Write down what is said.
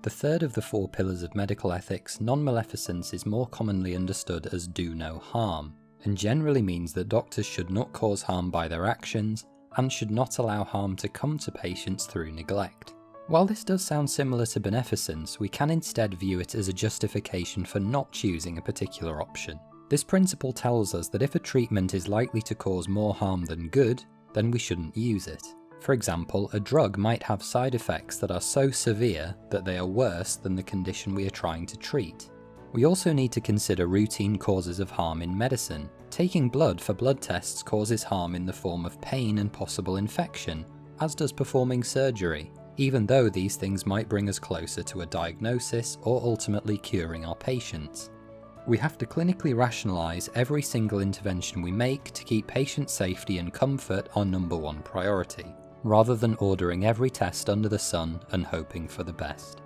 The third of the 4 pillars of medical ethics, non-maleficence, is more commonly understood as do no harm, and generally means that doctors should not cause harm by their actions, and should not allow harm to come to patients through neglect. While this does sound similar to beneficence, we can instead view it as a justification for not choosing a particular option. This principle tells us that if a treatment is likely to cause more harm than good, then we shouldn't use it. For example, a drug might have side effects that are so severe that they are worse than the condition we are trying to treat. We also need to consider routine causes of harm in medicine. Taking blood for blood tests causes harm in the form of pain and possible infection, as does performing surgery, even though these things might bring us closer to a diagnosis or ultimately curing our patients. We have to clinically rationalise every single intervention we make to keep patient safety and comfort our #1 priority, rather than ordering every test under the sun and hoping for the best.